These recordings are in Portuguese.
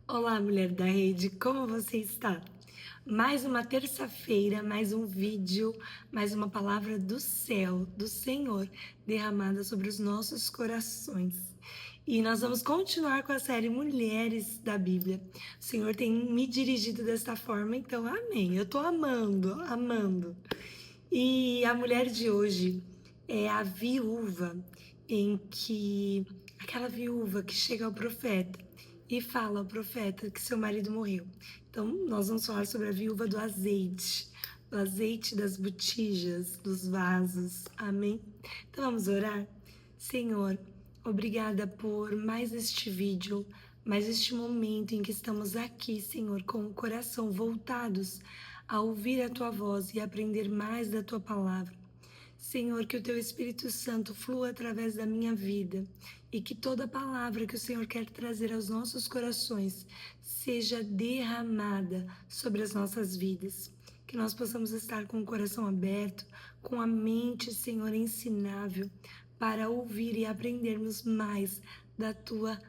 Olá, mulher da rede, como você está? Mais uma terça-feira, mais um vídeo, mais uma palavra do céu, do Senhor, derramada sobre os nossos corações. E nós vamos continuar com a série Mulheres da Bíblia. O Senhor tem me dirigido desta forma, então amém. Eu tô amando, amando. E a mulher de hoje é a viúva, em que aquela viúva que chega ao profeta e fala ao profeta que seu marido morreu. Então, nós vamos falar sobre a viúva do azeite das botijas, dos vasos. Amém? Então, vamos orar? Senhor, obrigada por mais este vídeo, mais este momento em que estamos aqui, Senhor, com o coração voltados a ouvir a Tua voz e aprender mais da Tua palavra. Senhor, que o Teu Espírito Santo flua através da minha vida e que toda palavra que o Senhor quer trazer aos nossos corações seja derramada sobre as nossas vidas. Que nós possamos estar com o coração aberto, com a mente, Senhor, ensinável, para ouvir e aprendermos mais da Tua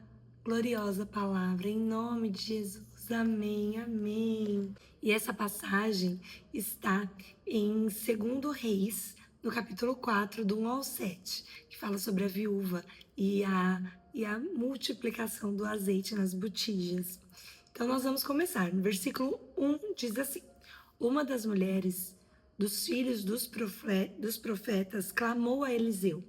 gloriosa palavra. Em nome de Jesus. Amém, amém. E essa passagem está em 2 Reis, no capítulo 4, do 1 ao 7, que fala sobre a viúva e a multiplicação do azeite nas botijas. Então, nós vamos começar. No versículo 1 diz assim: Uma das mulheres dos filhos dos profetas clamou a Eliseu: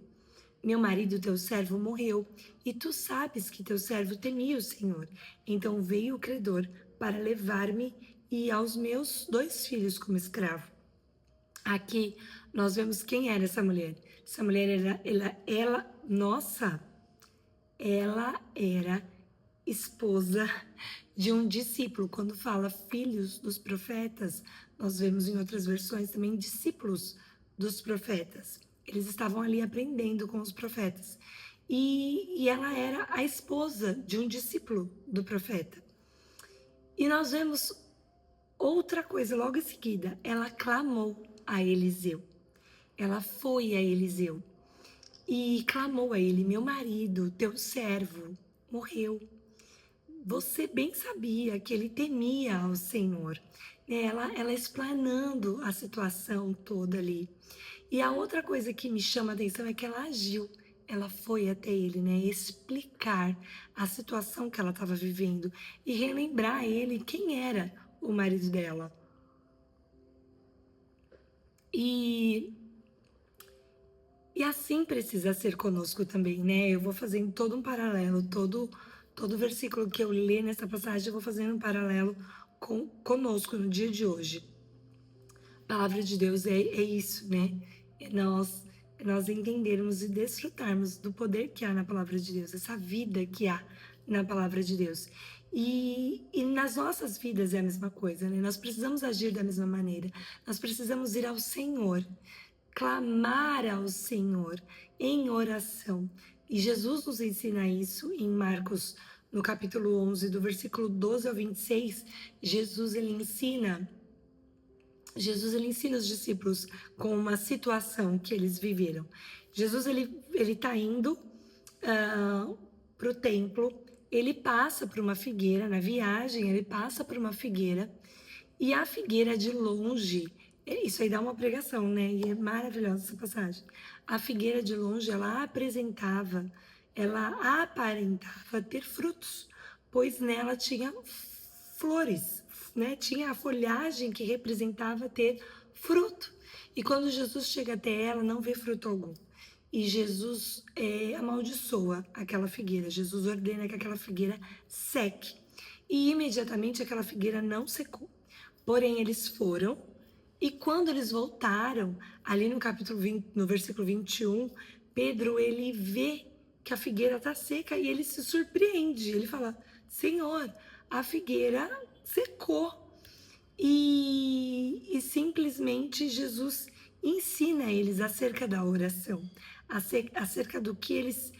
Meu marido, teu servo, morreu, e tu sabes que teu servo temia o Senhor. Então veio o credor para levar-me e aos meus 2 filhos como escravo. Aqui nós vemos quem era essa mulher. Essa mulher ela era esposa de um discípulo. Quando fala filhos dos profetas, nós vemos em outras versões também discípulos dos profetas. Eles estavam ali aprendendo com os profetas. E ela era a esposa de um discípulo do profeta. E nós vemos outra coisa logo em seguida. Ela clamou a Eliseu. Ela foi a Eliseu e clamou a ele: Meu marido, teu servo, morreu. Você bem sabia que ele temia ao Senhor. Ela explanando a situação toda ali. E a outra coisa que me chama a atenção é que ela agiu. Ela foi até ele, explicar a situação que ela estava vivendo e relembrar a ele quem era o marido dela. E assim precisa ser conosco também, Eu vou fazendo todo um paralelo, todo versículo que eu ler nessa passagem, eu vou fazendo um paralelo conosco no dia de hoje. A palavra de Deus é isso, É nós entendermos e desfrutarmos do poder que há na palavra de Deus, essa vida que há na palavra de Deus. E nas nossas vidas é a mesma coisa, Nós precisamos agir da mesma maneira. Nós precisamos ir ao Senhor, clamar ao Senhor em oração. E Jesus nos ensina isso em Marcos, no capítulo 11, do versículo 12 ao 26. Jesus ele ensina os discípulos com uma situação que eles viveram. Jesus ele tá indo para o templo, ele passa por uma figueira, na viagem ele passa por uma figueira, e a figueira de longe, isso aí dá uma pregação, E é maravilhosa essa passagem. A figueira de longe, ela aparentava ter frutos, pois nela tinha flores, Tinha a folhagem que representava ter fruto. E quando Jesus chega até ela, não vê fruto algum. E Jesus amaldiçoa aquela figueira. Jesus ordena que aquela figueira seque. E imediatamente aquela figueira não secou. Porém, eles foram, e quando eles voltaram, ali no capítulo 20, no versículo 21, Pedro, ele vê que a figueira está seca e ele se surpreende. Ele fala: Senhor, a figueira secou. E simplesmente Jesus ensina eles acerca da oração, acerca do que eles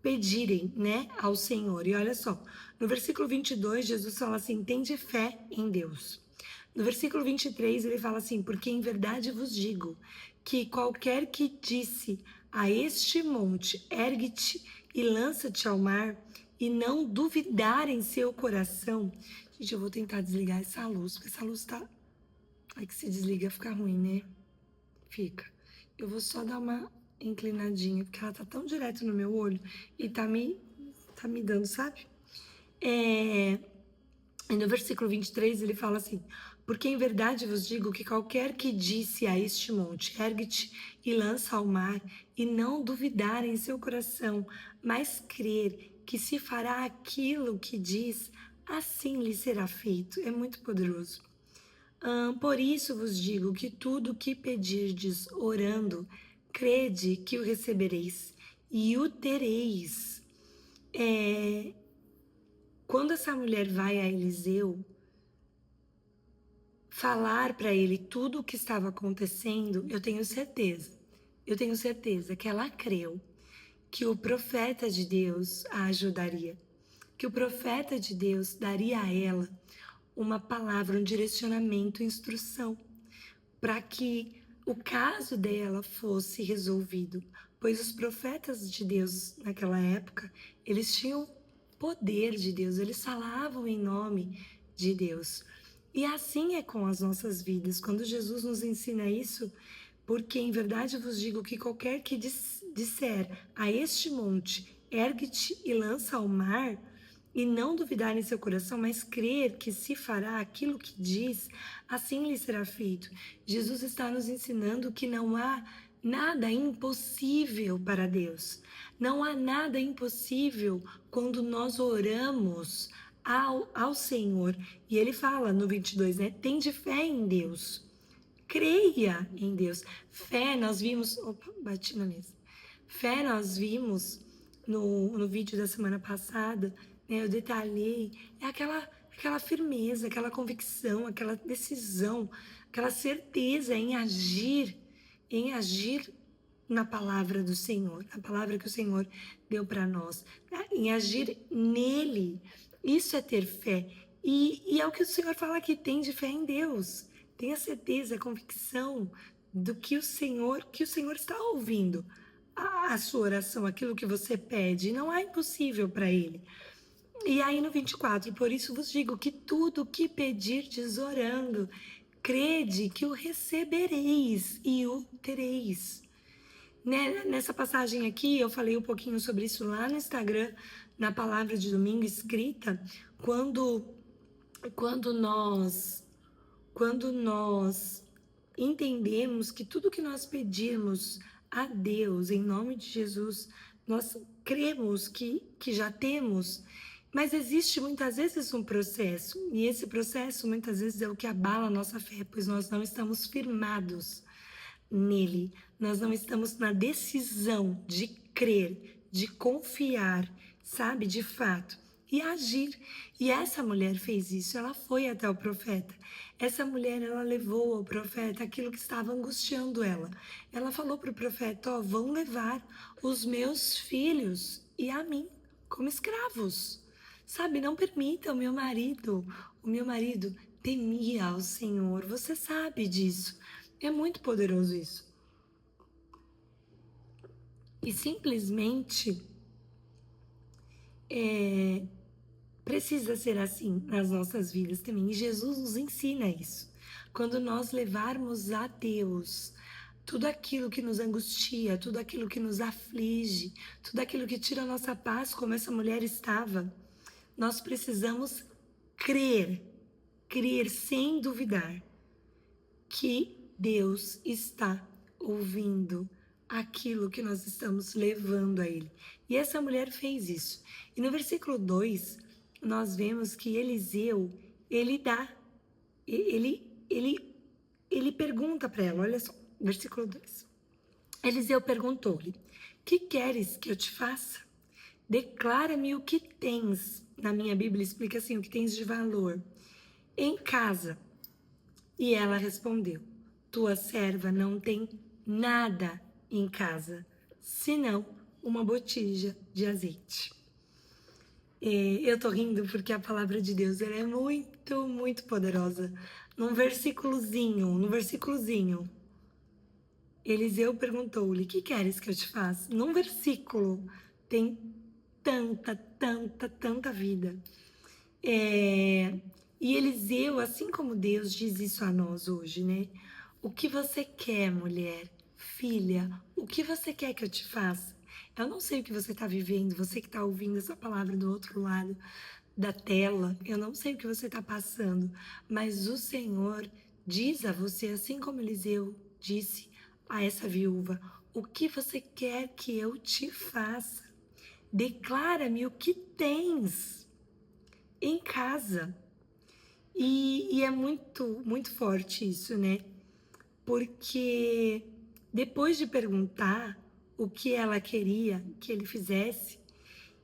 pedirem, ao Senhor. E olha só, no versículo 22, Jesus fala assim: tende fé em Deus. No versículo 23, ele fala assim: porque em verdade vos digo que qualquer que disse a este monte, ergue-te e lança-te ao mar, e não duvidar em seu coração. Gente, eu vou tentar desligar essa luz, porque essa luz tá... Aí que se desliga fica ruim, né? Fica. Eu vou só dar uma inclinadinha, porque ela tá tão direto no meu olho e tá me dando, sabe? E no versículo 23 ele fala assim: porque em verdade vos digo que qualquer que disse a este monte, ergue-te e lança ao mar, e não duvidar em seu coração, mas crer que se fará aquilo que diz, assim lhe será feito. É muito poderoso. Por isso vos digo que tudo o que pedirdes orando, crede que o recebereis e o tereis. Quando essa mulher vai a Eliseu falar para ele tudo o que estava acontecendo, eu tenho certeza que ela creu que o profeta de Deus a ajudaria, que o profeta de Deus daria a ela uma palavra, um direcionamento, instrução, para que o caso dela fosse resolvido, pois os profetas de Deus naquela época, eles tinham poder de Deus, eles falavam em nome de Deus. E assim é com as nossas vidas. Quando Jesus nos ensina isso, porque em verdade vos digo que qualquer que disser a este monte, ergue-te e lança ao mar, e não duvidar em seu coração, mas crer que se fará aquilo que diz, assim lhe será feito. Jesus está nos ensinando que não há nada impossível para Deus. Não há nada impossível quando nós oramos ao Senhor. E ele fala no 22, né? Tende fé em Deus. Creia em Deus. Fé, nós vimos... Opa, bati na mesa. Fé, nós vimos no vídeo da semana passada, né, eu detalhei, é aquela firmeza, aquela convicção, aquela decisão, aquela certeza em agir na palavra do Senhor, na palavra que o Senhor deu para nós, né, em agir nele. Isso é ter fé. E é o que o Senhor fala aqui, tem de fé em Deus. Tenha certeza, a convicção do que o Senhor está ouvindo a sua oração, aquilo que você pede, não é impossível para Ele. E aí no 24, por isso vos digo que tudo o que pedirdes orando, crede que o recebereis e o tereis. Nessa passagem aqui, eu falei um pouquinho sobre isso lá no Instagram, na palavra de domingo escrita, quando nós entendemos que tudo que nós pedirmos a Deus, em nome de Jesus, nós cremos que já temos, mas existe muitas vezes um processo, e esse processo muitas vezes é o que abala a nossa fé, pois nós não estamos firmados nele, nós não estamos na decisão de crer, de confiar, sabe, de fato, e agir. E essa mulher fez isso, ela foi até o profeta. Essa mulher, ela levou ao profeta aquilo que estava angustiando ela. Ela falou para o profeta, ó, vão levar os meus filhos e a mim como escravos. Sabe, não permita o meu marido temia ao Senhor, você sabe disso. É muito poderoso isso. E simplesmente precisa ser assim nas nossas vidas também. E Jesus nos ensina isso. Quando nós levarmos a Deus tudo aquilo que nos angustia, tudo aquilo que nos aflige, tudo aquilo que tira a nossa paz, como essa mulher estava, nós precisamos crer sem duvidar que Deus está ouvindo aquilo que nós estamos levando a Ele. E essa mulher fez isso. E no versículo 2, nós vemos que Eliseu, ele pergunta para ela, olha só, versículo 2. Eliseu perguntou-lhe, que queres que eu te faça? Declara-me o que tens. Na minha Bíblia explica assim, o que tens de valor. Em casa. E ela respondeu, tua serva não tem nada em casa, senão uma botija de azeite. Eu tô rindo porque a palavra de Deus ela é muito, muito poderosa. No versículozinho, Eliseu perguntou-lhe, que queres que eu te faça? Num versículo, tem tanta vida. E Eliseu, assim como Deus diz isso a nós hoje, né? O que você quer, mulher, filha? O que você quer que eu te faça? Eu não sei o que você está vivendo, você que está ouvindo essa palavra do outro lado da tela, eu não sei o que você está passando, mas o Senhor diz a você, assim como Eliseu disse a essa viúva, o que você quer que eu te faça? Declara-me o que tens em casa. E é muito forte isso, né? Porque depois de perguntar o que ela queria que ele fizesse,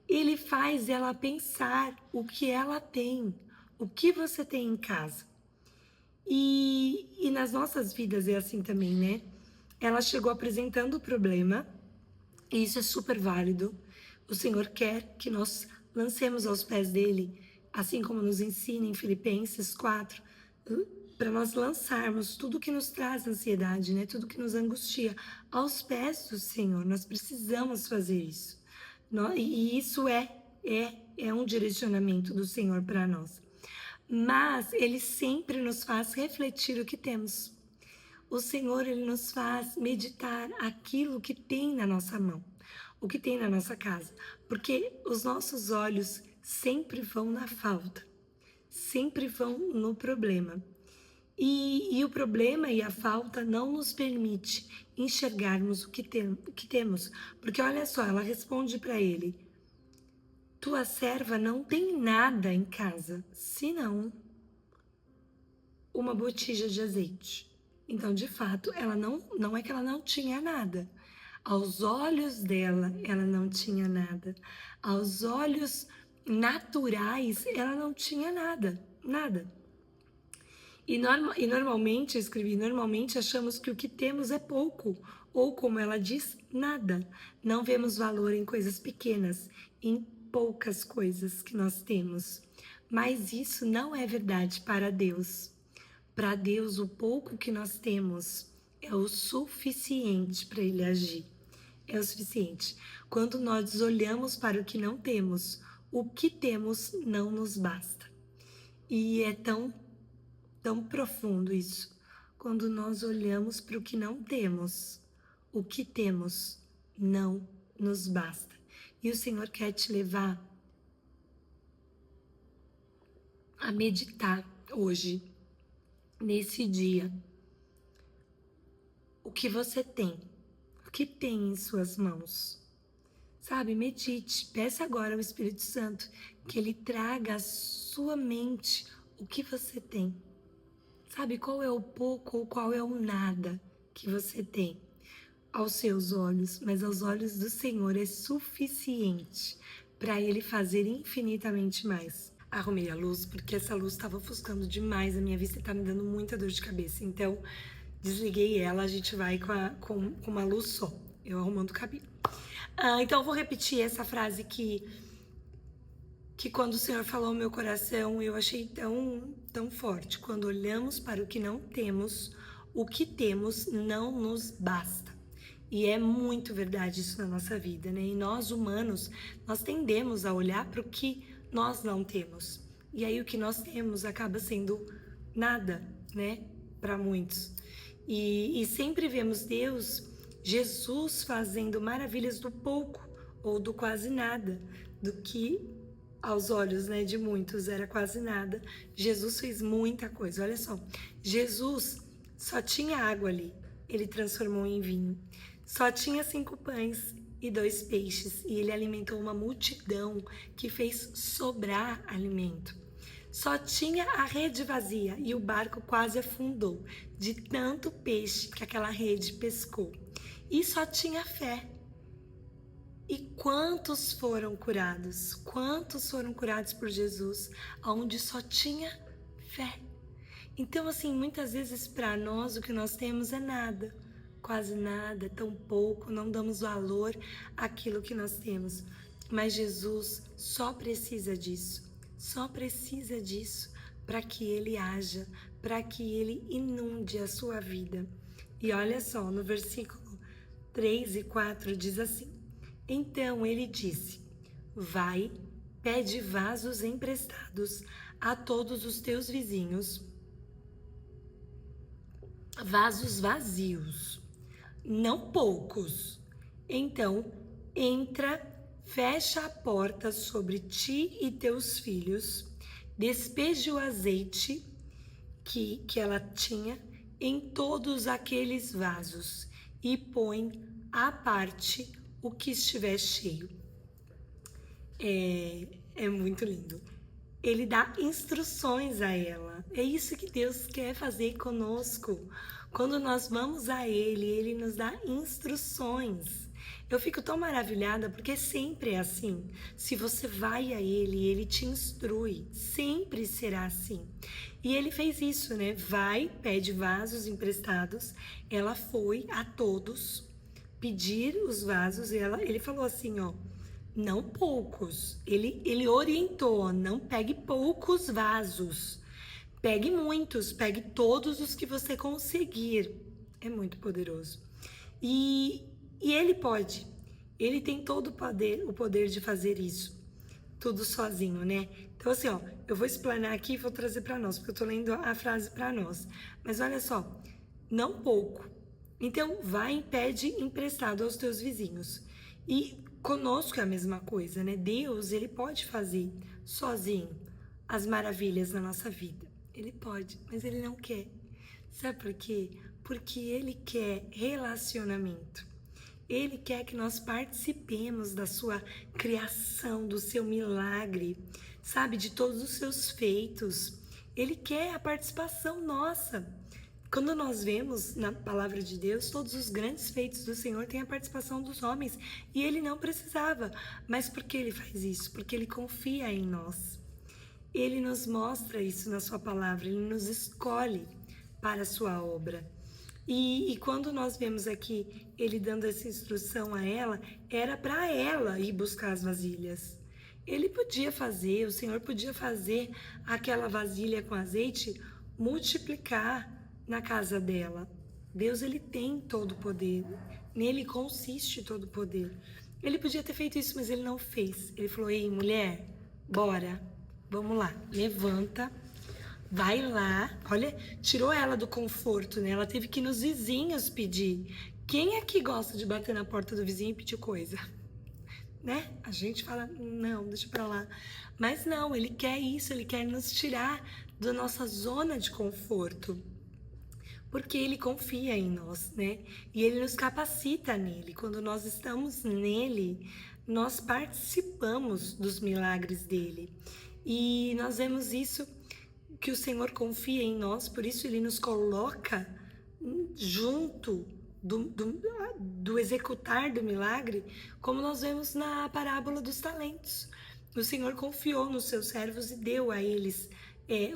ele faz ela pensar o que ela tem, o que você tem em casa. E nas nossas vidas é assim também, né? Ela chegou apresentando o problema, e isso é super válido. O Senhor quer que nós lancemos aos pés dele, assim como nos ensina em Filipenses 4, para nós lançarmos tudo que nos traz ansiedade, né? Tudo que nos angustia aos pés do Senhor. Nós precisamos fazer isso. E isso é um direcionamento do Senhor para nós. Mas ele sempre nos faz refletir o que temos. O Senhor, ele nos faz meditar aquilo que tem na nossa mão, o que tem na nossa casa, porque os nossos olhos sempre vão na falta, sempre vão no problema. E o problema e a falta não nos permite enxergarmos o que temos, porque olha só, ela responde para ele: tua serva não tem nada em casa, senão uma botija de azeite. Então, de fato, ela não é que ela não tinha nada. Aos olhos dela, ela não tinha nada. Aos olhos naturais, ela não tinha nada, nada. E normalmente, eu escrevi, normalmente achamos que o que temos é pouco, ou como ela diz, nada. Não vemos valor em coisas pequenas, em poucas coisas que nós temos. Mas isso não é verdade para Deus. Para Deus, o pouco que nós temos é o suficiente para Ele agir. É o suficiente. Quando nós olhamos para o que não temos, o que temos não nos basta. E é tão profundo isso. Quando nós olhamos para o que não temos, o que temos não nos basta. E o Senhor quer te levar a meditar hoje, nesse dia, o que você tem, o que tem em suas mãos. Sabe, medite, peça agora ao Espírito Santo que ele traga à sua mente o que você tem. Sabe, qual é o pouco ou qual é o nada que você tem aos seus olhos, mas aos olhos do Senhor é suficiente para Ele fazer infinitamente mais. Arrumei a luz porque essa luz estava ofuscando demais a minha vista e tá me dando muita dor de cabeça. Então, desliguei ela, a gente vai com uma luz só, eu arrumando o cabelo. Então, eu vou repetir essa frase que quando o Senhor falou ao meu coração, eu achei tão forte. Quando olhamos para o que não temos, o que temos não nos basta. E é muito verdade isso na nossa vida, né? E nós, humanos, nós tendemos a olhar para o que nós não temos. E aí o que nós temos acaba sendo nada, né? Para muitos. E sempre vemos Deus, Jesus, fazendo maravilhas do pouco ou do quase nada, do que aos olhos, né, de muitos era quase nada. Jesus fez muita coisa. Olha só, Jesus só tinha água ali, ele transformou em vinho. Só tinha 5 pães e 2 peixes, e ele alimentou uma multidão que fez sobrar alimento. Só tinha a rede vazia e o barco quase afundou de tanto peixe que aquela rede pescou. E só tinha fé. E quantos foram curados? Quantos foram curados por Jesus, onde só tinha fé? Então, assim, muitas vezes para nós o que nós temos é nada, quase nada, tão pouco, não damos valor àquilo que nós temos. Mas Jesus só precisa disso para que Ele haja, para que Ele inunde a sua vida. E olha só, no versículo 3 e 4 diz assim: então ele disse, vai, pede vasos emprestados a todos os teus vizinhos, vasos vazios, não poucos. Então, entra, fecha a porta sobre ti e teus filhos, despeje o azeite que ela tinha em todos aqueles vasos e põe à parte o que estiver cheio. É muito lindo. Ele dá instruções a ela. É isso que Deus quer fazer conosco. Quando nós vamos a Ele nos dá instruções. Eu fico tão maravilhada porque sempre é assim. Se você vai a Ele te instrui. Sempre será assim. E Ele fez isso, né? Vai, pede vasos emprestados. Ela foi a todos pedir os vasos e ele falou assim, ó, não poucos. Ele orientou, não pegue poucos vasos. Pegue muitos, pegue todos os que você conseguir. É muito poderoso. E ele pode. Ele tem todo o poder de fazer isso. Tudo sozinho, né? Então assim, ó, eu vou explanar aqui e vou trazer para nós, porque eu tô lendo a frase para nós. Mas olha só, não pouco. Então, vai e pede emprestado aos teus vizinhos. E conosco é a mesma coisa, né? Deus, ele pode fazer sozinho as maravilhas na nossa vida. Ele pode, mas ele não quer. Sabe por quê? Porque ele quer relacionamento. Ele quer que nós participemos da sua criação, do seu milagre, sabe? De todos os seus feitos. Ele quer a participação nossa. Quando nós vemos na palavra de Deus, todos os grandes feitos do Senhor têm a participação dos homens. E ele não precisava. Mas por que ele faz isso? Porque ele confia em nós. Ele nos mostra isso na sua palavra. Ele nos escolhe para a sua obra. E quando nós vemos aqui ele dando essa instrução a ela, era para ela ir buscar as vasilhas. Ele podia fazer, o Senhor podia fazer aquela vasilha com azeite multiplicar na casa dela. Deus, ele tem todo o poder. Nele consiste todo o poder. Ele podia ter feito isso, mas ele não fez. Ele falou, ei, mulher, bora, vamos lá, levanta, vai lá. Olha, tirou ela do conforto, né? Ela teve que ir nos vizinhos pedir. Quem é que gosta de bater na porta do vizinho e pedir coisa? Né? A gente fala, não, deixa pra lá. Mas não, ele quer isso, ele quer nos tirar da nossa zona de conforto. Porque ele confia em nós, né? E ele nos capacita nele. Quando nós estamos nele, nós participamos dos milagres dele. E nós vemos isso, que o Senhor confia em nós, por isso ele nos coloca junto do executar do milagre, como nós vemos na parábola dos talentos. O Senhor confiou nos seus servos e deu a eles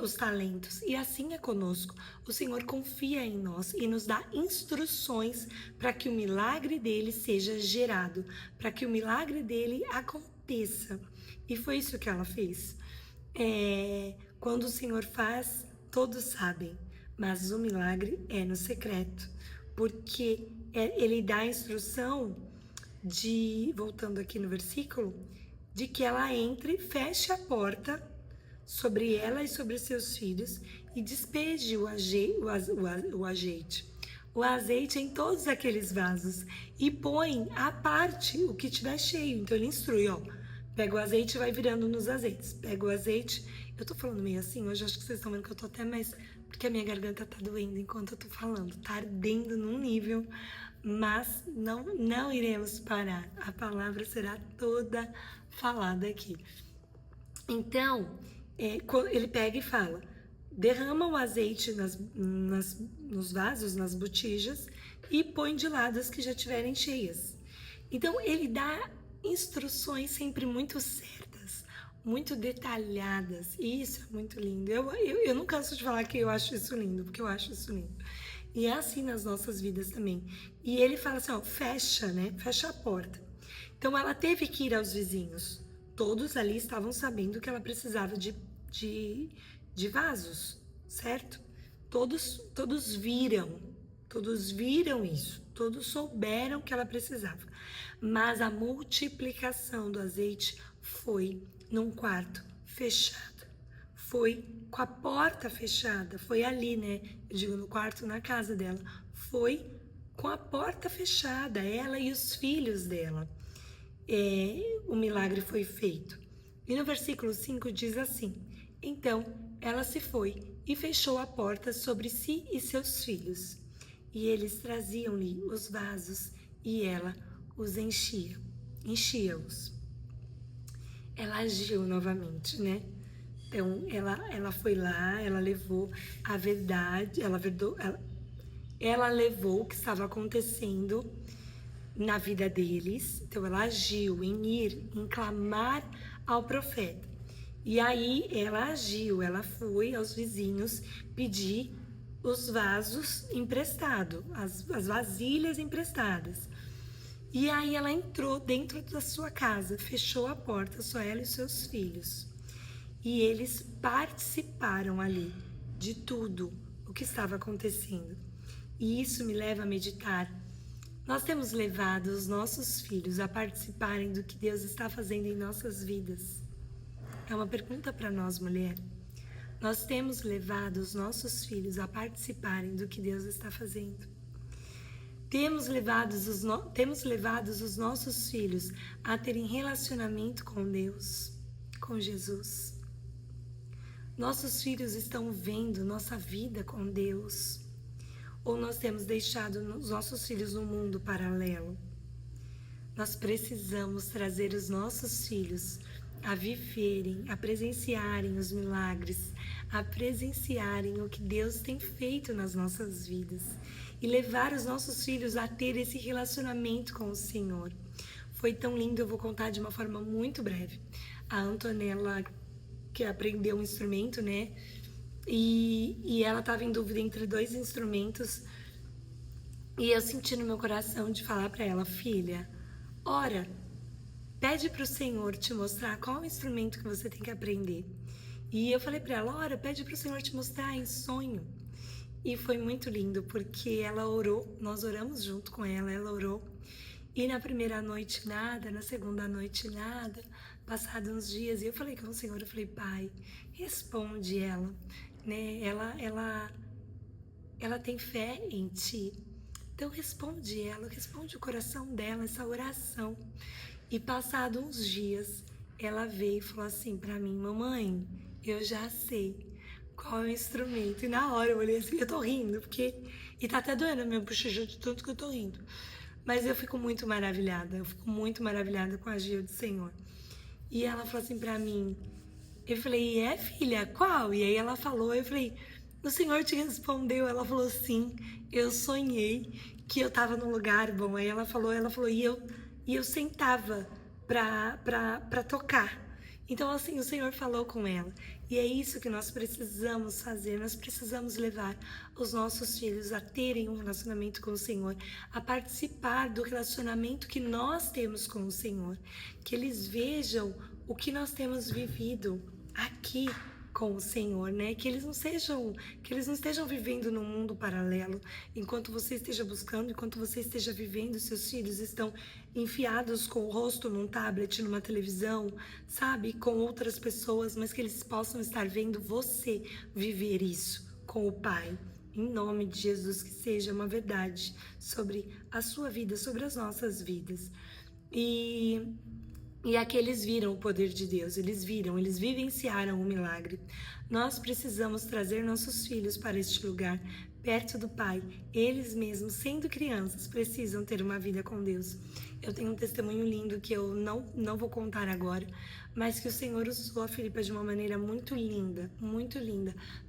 os talentos. E assim é conosco. O Senhor confia em nós e nos dá instruções para que o milagre dele seja gerado, para que o milagre dele aconteça. E foi isso que ela fez. Quando o Senhor faz, todos sabem, mas o milagre é no secreto, porque ele dá a instrução de, voltando aqui no versículo, de que ela entre, feche a porta sobre ela e sobre seus filhos e despeje o azeite em todos aqueles vasos e põe à parte o que tiver cheio. Então ele instrui, ó, pega o azeite e vai virando nos azeites. Pega o azeite, eu tô falando meio assim, hoje acho que vocês estão vendo que eu tô até mais, porque a minha garganta tá doendo enquanto eu tô falando, tá ardendo num nível, mas não iremos parar, a palavra será toda falada aqui. Então, ele pega e fala, derrama o azeite nos vasos, nas botijas, e põe de lado as que já estiverem cheias. Então, ele dá instruções sempre muito certas, muito detalhadas, e isso é muito lindo. Eu não canso de falar que eu acho isso lindo, porque eu acho isso lindo. E é assim nas nossas vidas também. E ele fala assim, ó, fecha, né? Fecha a porta. Então, ela teve que ir aos vizinhos. Todos ali estavam sabendo que ela precisava de vasos, certo? Todos viram isso, todos souberam que ela precisava. Mas a multiplicação do azeite foi num quarto fechado. Foi com a porta fechada. Foi ali, né? Eu digo no quarto, na casa dela. Foi com a porta fechada, ela e os filhos dela. O milagre foi feito. E no versículo 5 diz assim: Então ela se foi e fechou a porta sobre si e seus filhos. E eles traziam-lhe os vasos e ela os enchia-os. Ela agiu novamente, né? Então ela foi lá, ela levou a verdade, ela levou o que estava acontecendo na vida deles. Então ela agiu em ir, em clamar ao profeta. E aí ela agiu, ela foi aos vizinhos pedir os vasos emprestados, as vasilhas emprestadas. E aí ela entrou dentro da sua casa, fechou a porta, só ela e seus filhos. E eles participaram ali de tudo o que estava acontecendo. E isso me leva a meditar. Nós temos levado os nossos filhos a participarem do que Deus está fazendo em nossas vidas? É uma pergunta para nós, mulher. Nós temos levado os nossos filhos a participarem do que Deus está fazendo? Temos levado os nossos filhos a terem relacionamento com Deus, com Jesus? Nossos filhos estão vendo nossa vida com Deus? Ou nós temos deixado os nossos filhos no mundo paralelo? Nós precisamos trazer os nossos filhos a viverem, a presenciarem os milagres, a presenciarem o que Deus tem feito nas nossas vidas e levar os nossos filhos a ter esse relacionamento com o Senhor. Foi tão lindo, eu vou contar de uma forma muito breve. A Antonella, que aprendeu um instrumento, né? E ela estava em dúvida entre 2 instrumentos. E eu senti no meu coração de falar para ela: filha, ora, pede para o Senhor te mostrar qual instrumento que você tem que aprender. E eu falei para ela: ora, pede para o Senhor te mostrar em sonho. E foi muito lindo, porque ela orou, nós oramos junto com ela, ela orou. E na primeira noite nada, na segunda noite nada, passados uns dias, e eu falei com o Senhor, eu falei: Pai, responde ela, né? Ela tem fé em Ti. Então responde ela, responde o coração dela, essa oração. E passados uns dias, ela veio e falou assim para mim: mamãe, eu já sei qual é o instrumento. E na hora eu olhei assim, eu tô rindo, porque... E tá até doendo a minha bochecha de tanto que eu tô rindo. Mas eu fico muito maravilhada com a agir do Senhor. E ela falou assim pra mim, eu falei: filha, qual? E aí ela falou, eu falei: o Senhor te respondeu? Ela falou: sim, eu sonhei que eu tava num lugar bom. Aí ela falou, e eu sentava pra tocar. Então, assim, o Senhor falou com ela. E é isso que nós precisamos fazer. Nós precisamos levar os nossos filhos a terem um relacionamento com o Senhor, a participar do relacionamento que nós temos com o Senhor. Que eles vejam o que nós temos vivido aqui com o Senhor, né? Que eles não estejam vivendo num mundo paralelo. Enquanto você esteja buscando, enquanto você esteja vivendo, seus filhos estão enfiados com o rosto num tablet, numa televisão, sabe? Com outras pessoas, mas que eles possam estar vendo você viver isso com o Pai. Em nome de Jesus, que seja uma verdade sobre a sua vida, sobre as nossas vidas. E aqui eles viram o poder de Deus, eles vivenciaram o milagre. Nós precisamos trazer nossos filhos para este lugar, perto do Pai. Eles mesmos, sendo crianças, precisam ter uma vida com Deus. Eu tenho um testemunho lindo que eu não vou contar agora, mas que o Senhor usou a Filipa de uma maneira muito linda,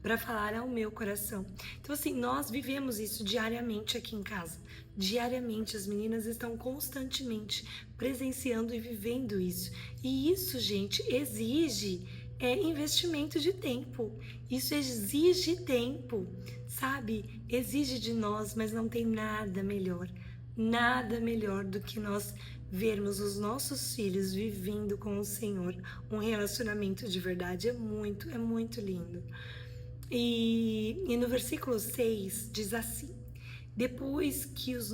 para falar ao meu coração. Então, assim, nós vivemos isso diariamente aqui em casa. Diariamente, as meninas estão constantemente presenciando e vivendo isso. E isso, gente, exige investimento de tempo. Isso exige tempo, sabe? Exige de nós, mas não tem nada melhor do que nós vermos os nossos filhos vivendo com o Senhor um relacionamento de verdade. É muito lindo. E no versículo 6 diz assim: depois que os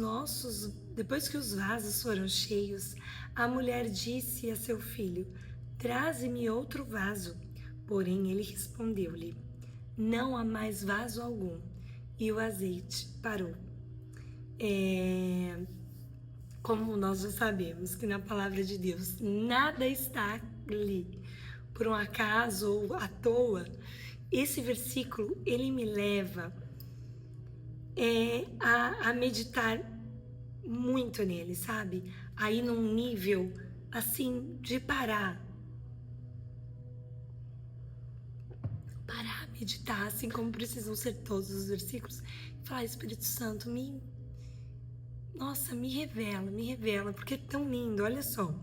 vasos foram cheios, a mulher disse a seu filho: traze-me outro vaso. Porém ele respondeu-lhe: não há mais vaso algum. E o azeite parou. Como nós já sabemos que na palavra de Deus nada está ali por um acaso ou à toa, esse versículo ele me leva a meditar muito nele, sabe? Aí num nível assim de parar, meditar, assim como precisam ser todos os versículos, e falar: Espírito Santo, me revela, porque é tão lindo. Olha só,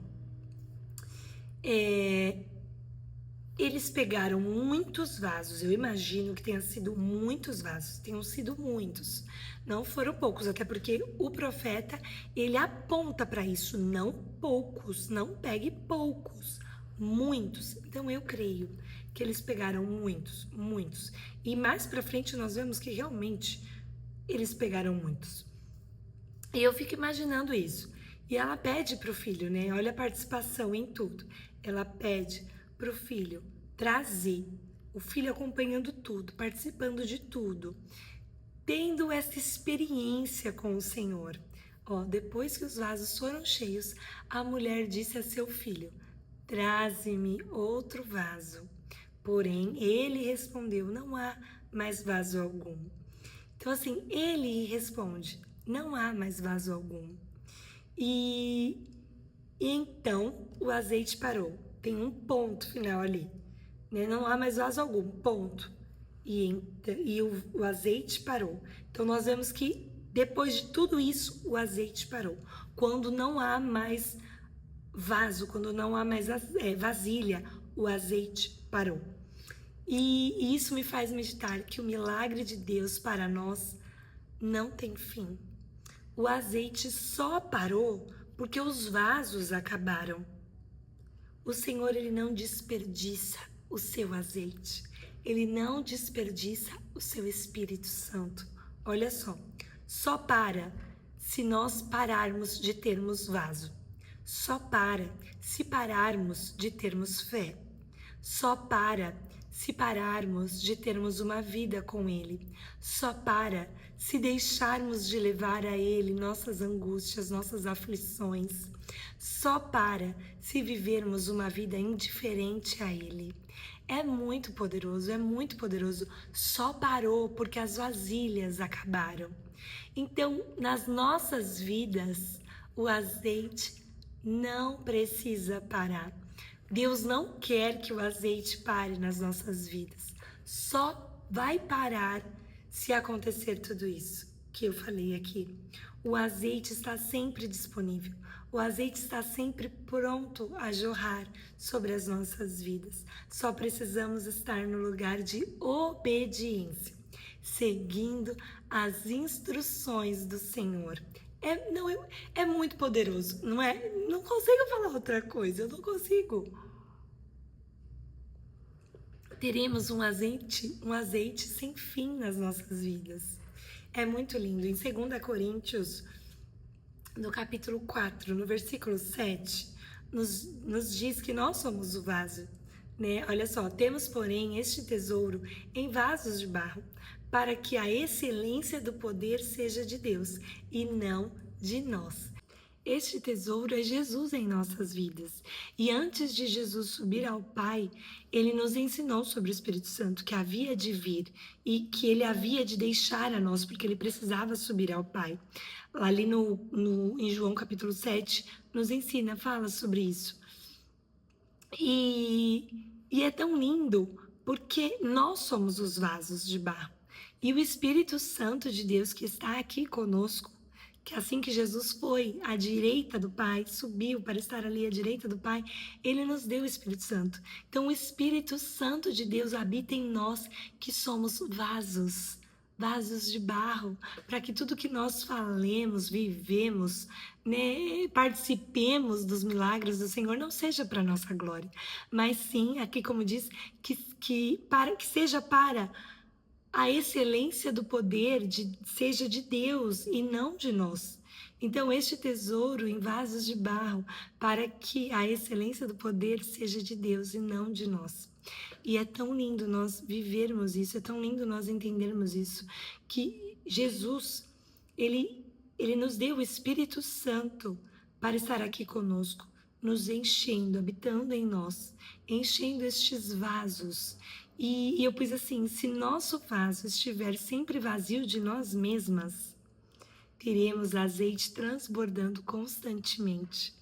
eles pegaram muitos vasos, eu imagino que tenha sido muitos vasos, tenham sido muitos, não foram poucos, até porque o profeta, ele aponta para isso: não poucos, não pegue poucos, muitos. Então eu creio que eles pegaram muitos, e mais para frente nós vemos que realmente eles pegaram muitos. E eu fico imaginando isso. E ela pede para o filho, né? Olha a participação em tudo. Ela pede para o filho trazer, o filho acompanhando tudo, participando de tudo, tendo essa experiência com o Senhor. Depois que os vasos foram cheios, a mulher disse a seu filho: traze-me outro vaso. Porém, ele respondeu: não há mais vaso algum. Então, assim, ele responde: não há mais vaso algum. E então o azeite parou. Tem um ponto final ali, né? Não há mais vaso algum, ponto. E o azeite parou. Então nós vemos que depois de tudo isso, o azeite parou. Quando não há mais vaso, quando não há mais vasilha, o azeite parou. E isso me faz meditar que o milagre de Deus para nós não tem fim. O azeite só parou porque os vasos acabaram. O Senhor, ele não desperdiça o seu azeite. Ele não desperdiça o seu Espírito Santo. Olha só para se nós pararmos de termos vaso. Só para se pararmos de termos fé. Só para se pararmos de termos uma vida com Ele. Só para se deixarmos de levar a Ele nossas angústias, nossas aflições. Só para se vivermos uma vida indiferente a Ele. É muito poderoso. Só parou porque as vasilhas acabaram. Então, nas nossas vidas, o azeite não precisa parar. Deus não quer que o azeite pare nas nossas vidas. Só vai parar se acontecer tudo isso que eu falei aqui. O azeite está sempre disponível. O azeite está sempre pronto a jorrar sobre as nossas vidas. Só precisamos estar no lugar de obediência, seguindo as instruções do Senhor. É muito poderoso, não é? Não consigo falar outra coisa, eu não consigo. Teremos um azeite sem fim nas nossas vidas. É muito lindo. Em 2 Coríntios, no capítulo 4, no versículo 7, nos diz que nós somos o vaso, né? Olha só: temos, porém, este tesouro em vasos de barro, para que a excelência do poder seja de Deus e não de nós. Este tesouro é Jesus em nossas vidas. E antes de Jesus subir ao Pai, ele nos ensinou sobre o Espírito Santo, que havia de vir e que ele havia de deixar a nós, porque ele precisava subir ao Pai. Ali em João capítulo 7, nos ensina, fala sobre isso. E é tão lindo, porque nós somos os vasos de barro. E o Espírito Santo de Deus que está aqui conosco, que assim que Jesus foi à direita do Pai, subiu para estar ali à direita do Pai, ele nos deu o Espírito Santo. Então o Espírito Santo de Deus habita em nós, que somos vasos de barro, para que tudo que nós falemos, vivemos, né, participemos dos milagres do Senhor, não seja para nossa glória, mas sim, aqui como diz, que seja para a excelência do poder seja de Deus e não de nós. Então, este tesouro em vasos de barro, para que a excelência do poder seja de Deus e não de nós. E é tão lindo nós vivermos isso, é tão lindo nós entendermos isso, que Jesus, ele nos deu o Espírito Santo para estar aqui conosco, nos enchendo, habitando em nós, enchendo estes vasos. E eu pus assim, se nosso vaso estiver sempre vazio de nós mesmas, teremos azeite transbordando constantemente.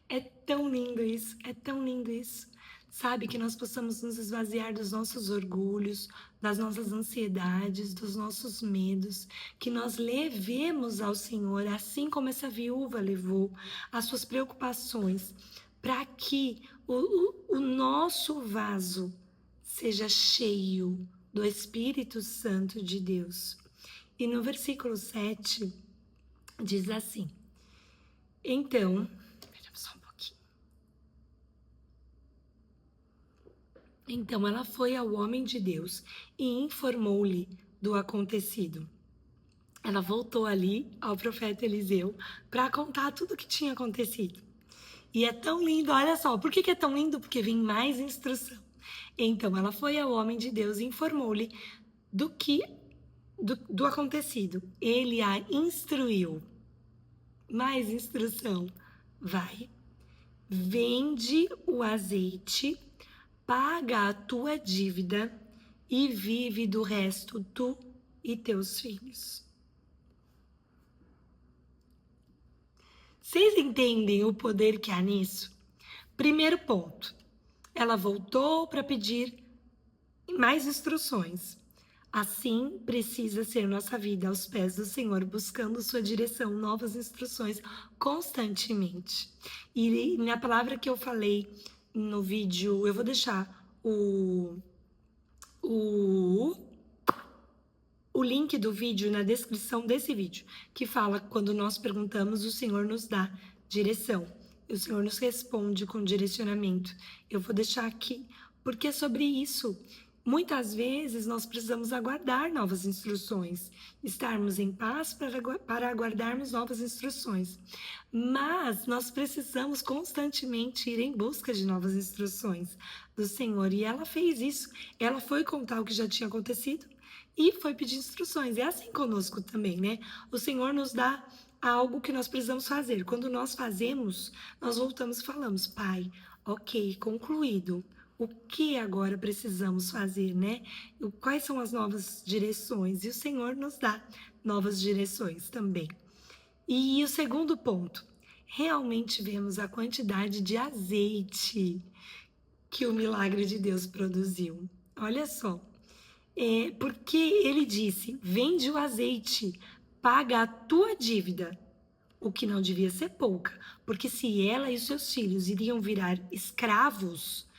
É tão lindo isso, é tão lindo isso. Sabe, que nós possamos nos esvaziar dos nossos orgulhos, das nossas ansiedades, dos nossos medos, que nós levemos ao Senhor, assim como essa viúva levou, as suas preocupações, para que o nosso vaso seja cheio do Espírito Santo de Deus. E no versículo 7, diz assim, então, só um pouquinho. Então ela foi ao homem de Deus e informou-lhe do acontecido. Ela voltou ali ao profeta Eliseu para contar tudo o que tinha acontecido. E é tão lindo, olha só, por que é tão lindo? Porque vem mais instrução. Então ela foi ao homem de Deus e informou-lhe do acontecido. Ele a instruiu. Mais instrução. Vai, vende o azeite, paga a tua dívida e vive do resto tu e teus filhos. Vocês entendem o poder que há nisso? Primeiro ponto, ela voltou para pedir mais instruções. Assim precisa ser nossa vida aos pés do Senhor, buscando sua direção, novas instruções constantemente. E na palavra que eu falei no vídeo, eu vou deixar o link do vídeo na descrição desse vídeo, que fala que quando nós perguntamos, o Senhor nos dá direção. O Senhor nos responde com direcionamento. Eu vou deixar aqui, porque é sobre isso. Muitas vezes nós precisamos aguardar novas instruções, estarmos em paz para aguardarmos novas instruções. Mas nós precisamos constantemente ir em busca de novas instruções do Senhor. E ela fez isso. Ela foi contar o que já tinha acontecido e foi pedir instruções. É assim conosco também, né? O Senhor nos dá algo que nós precisamos fazer. Quando nós fazemos, nós voltamos e falamos, Pai, ok, concluído. O que agora precisamos fazer, né? Quais são as novas direções? E o Senhor nos dá novas direções também. E o segundo ponto, realmente vemos a quantidade de azeite que o milagre de Deus produziu. Olha só, porque ele disse, vende o azeite, paga a tua dívida, o que não devia ser pouca, porque se ela e os seus filhos iriam virar escravos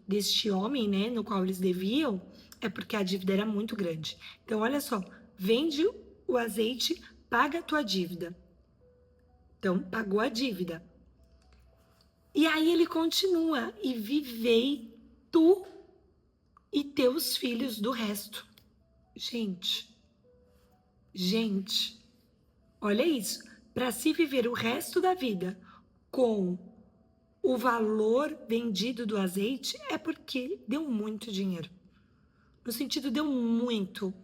deste homem, né, no qual eles deviam, é porque a dívida era muito grande. Então, olha só, vende o azeite, paga a tua dívida. Então, pagou a dívida. E aí ele continua, e vivei tu e teus filhos do resto. Gente, olha isso. Para se viver o resto da vida com o valor vendido do azeite, é porque deu muito dinheiro. No sentido, deu muito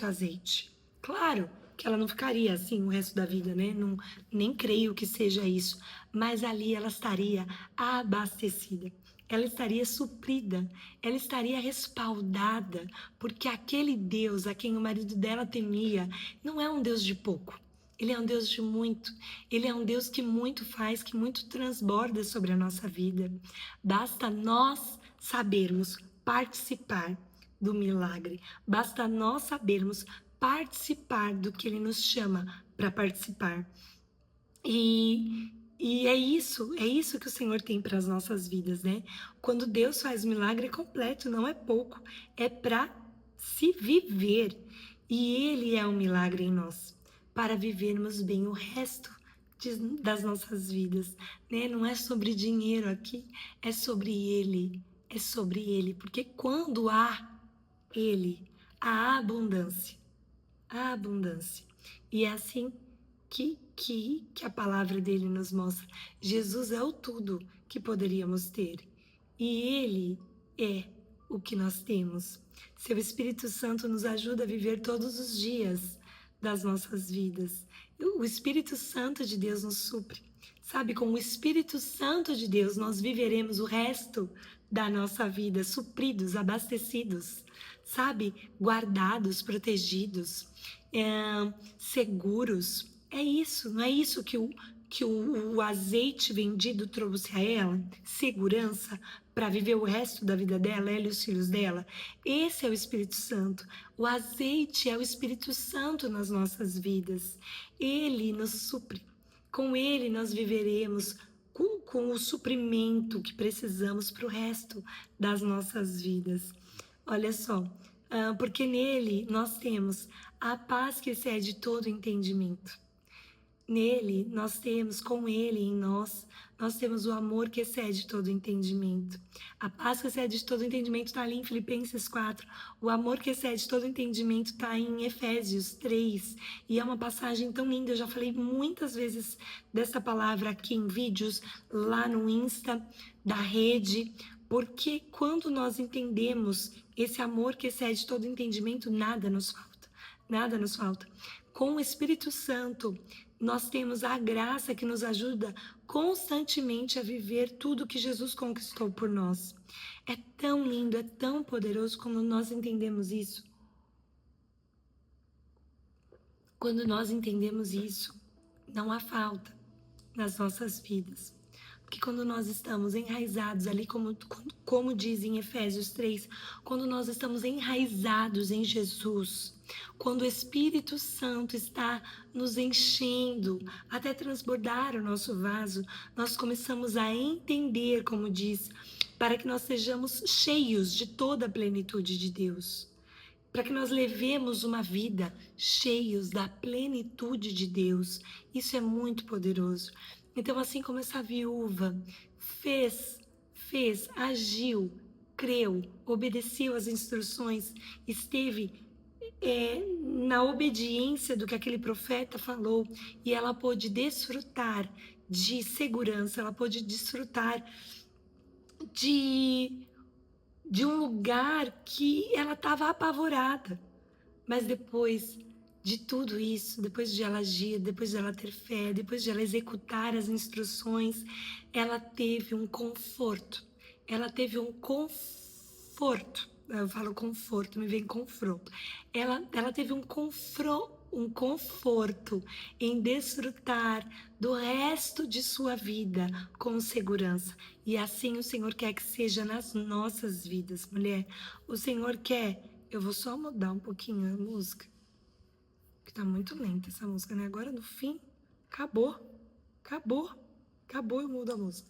azeite. Claro que ela não ficaria assim o resto da vida, né? Não, nem creio que seja isso. Mas ali ela estaria abastecida. Ela estaria suprida, ela estaria respaldada, porque aquele Deus a quem o marido dela temia não é um Deus de pouco, ele é um Deus de muito, ele é um Deus que muito faz, que muito transborda sobre a nossa vida. Basta nós sabermos participar do milagre, basta nós sabermos participar do que ele nos chama para participar. E é isso que o Senhor tem para as nossas vidas, né? Quando Deus faz milagre é completo, não é pouco, é para se viver. E Ele é um milagre em nós, para vivermos bem o resto das nossas vidas, né? Não é sobre dinheiro aqui, é sobre Ele, porque quando há Ele, há abundância, E é assim que a palavra dele nos mostra. Jesus é o tudo que poderíamos ter. E ele é o que nós temos. Seu Espírito Santo nos ajuda a viver todos os dias das nossas vidas. O Espírito Santo de Deus nos supre. Sabe, com o Espírito Santo de Deus nós viveremos o resto da nossa vida, supridos, abastecidos, sabe, guardados, protegidos, seguros. É isso, não é isso que o azeite vendido trouxe a ela? Segurança para viver o resto da vida dela, ela e os filhos dela? Esse é o Espírito Santo. O azeite é o Espírito Santo nas nossas vidas. Ele nos supre. Com ele nós viveremos com o suprimento que precisamos para o resto das nossas vidas. Olha só, porque nele nós temos a paz que excede todo entendimento. Nele, nós temos, com ele em nós temos o amor que excede todo entendimento. A paz que excede todo entendimento está ali em Filipenses 4. O amor que excede todo entendimento está em Efésios 3. E é uma passagem tão linda, eu já falei muitas vezes dessa palavra aqui em vídeos, lá no Insta da rede, porque quando nós entendemos esse amor que excede todo entendimento, nada nos falta. Nada nos falta. Com o Espírito Santo, nós temos a graça que nos ajuda constantemente a viver tudo que Jesus conquistou por nós. É tão lindo, é tão poderoso quando nós entendemos isso. Quando nós entendemos isso, não há falta nas nossas vidas. Porque quando nós estamos enraizados ali, como diz em Efésios 3, quando nós estamos enraizados em Jesus, quando o Espírito Santo está nos enchendo até transbordar o nosso vaso, nós começamos a entender, como diz, para que nós sejamos cheios de toda a plenitude de Deus. Para que nós levemos uma vida cheios da plenitude de Deus. Isso é muito poderoso. Então, assim como essa viúva fez, agiu, creu, obedeceu às instruções, esteve na obediência do que aquele profeta falou, e ela pôde desfrutar de segurança, ela pôde desfrutar de um lugar que ela estava apavorada. Mas depois de tudo isso, depois de ela agir, depois de ela ter fé, depois de ela executar as instruções, ela teve um conforto. Ela teve um conforto. Eu falo conforto, me vem confronto. Ela teve um conforto em desfrutar do resto de sua vida com segurança. E assim o Senhor quer que seja nas nossas vidas, mulher. O Senhor quer... Eu vou só mudar um pouquinho a música, que tá muito lenta essa música, né? Agora no fim, acabou, eu mudo a música.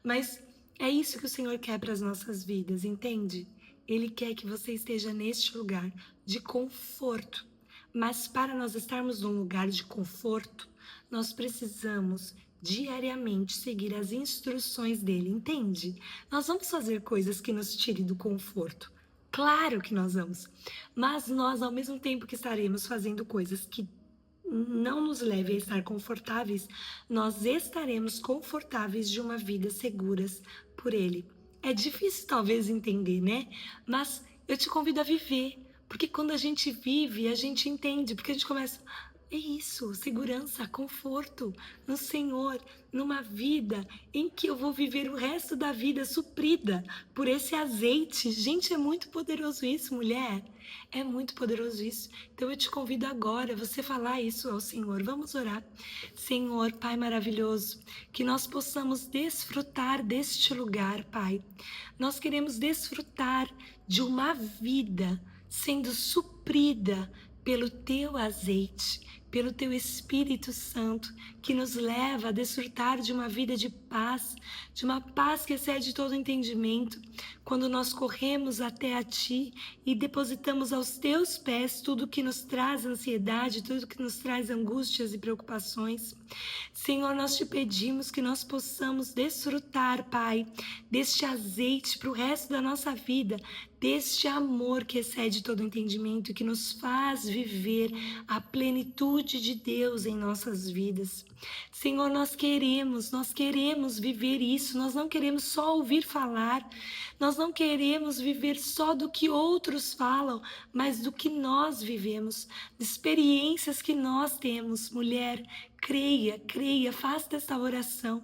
Mas é isso que o Senhor quer para as nossas vidas, entende? Ele quer que você esteja neste lugar de conforto. Mas para nós estarmos num lugar de conforto, nós precisamos diariamente seguir as instruções dele, entende? Nós vamos fazer coisas que nos tirem do conforto. Claro que nós vamos, mas nós, ao mesmo tempo que estaremos fazendo coisas que não nos levem a estar confortáveis, nós estaremos confortáveis de uma vida seguras por Ele. É difícil talvez entender, né? Mas eu te convido a viver, porque quando a gente vive, a gente entende, porque a gente começa... É isso, segurança, conforto no Senhor, numa vida em que eu vou viver o resto da vida suprida por esse azeite. Gente, é muito poderoso isso, mulher. É muito poderoso isso. Então eu te convido agora, você falar isso ao Senhor. Vamos orar. Senhor, Pai maravilhoso, que nós possamos desfrutar deste lugar, Pai. Nós queremos desfrutar de uma vida sendo suprida pelo Teu azeite, pelo Teu Espírito Santo, que nos leva a desfrutar de uma vida de paz, de uma paz que excede todo entendimento, quando nós corremos até a Ti e depositamos aos Teus pés tudo que nos traz ansiedade, tudo que nos traz angústias e preocupações. Senhor, nós Te pedimos que nós possamos desfrutar, Pai, deste azeite para o resto da nossa vida, deste amor que excede todo entendimento e que nos faz viver a plenitude plenitude de Deus em nossas vidas. Senhor, nós queremos viver isso, nós não queremos só ouvir falar, nós não queremos viver só do que outros falam, mas do que nós vivemos, experiências que nós temos. Mulher, creia, faça esta oração,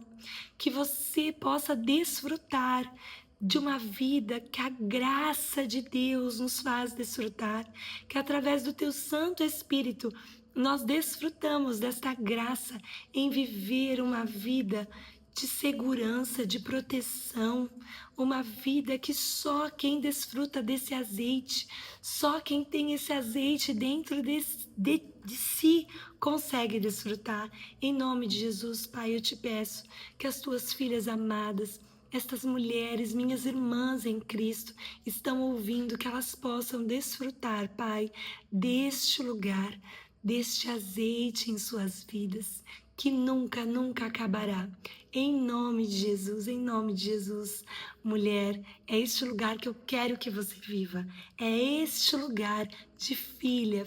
que você possa desfrutar de uma vida que a graça de Deus nos faz desfrutar, que através do teu Santo Espírito nós desfrutamos desta graça em viver uma vida de segurança, de proteção, uma vida que só quem desfruta desse azeite, só quem tem esse azeite dentro de si consegue desfrutar. Em nome de Jesus, Pai, eu te peço que as tuas filhas amadas, estas mulheres, minhas irmãs em Cristo, estão ouvindo, que elas possam desfrutar, Pai, deste lugar, deste azeite em suas vidas, que nunca, nunca acabará. Em nome de Jesus, em nome de Jesus. Mulher, é este lugar que eu quero que você viva. É este lugar de filha,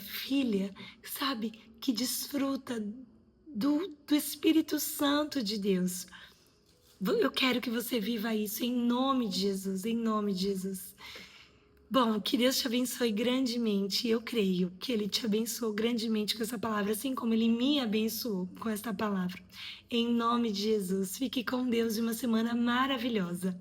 sabe, que desfruta do Espírito Santo de Deus. Eu quero que você viva isso em nome de Jesus, em nome de Jesus. Bom, que Deus te abençoe grandemente. Eu creio que Ele te abençoou grandemente com essa palavra, assim como Ele me abençoou com esta palavra. Em nome de Jesus, fique com Deus e uma semana maravilhosa.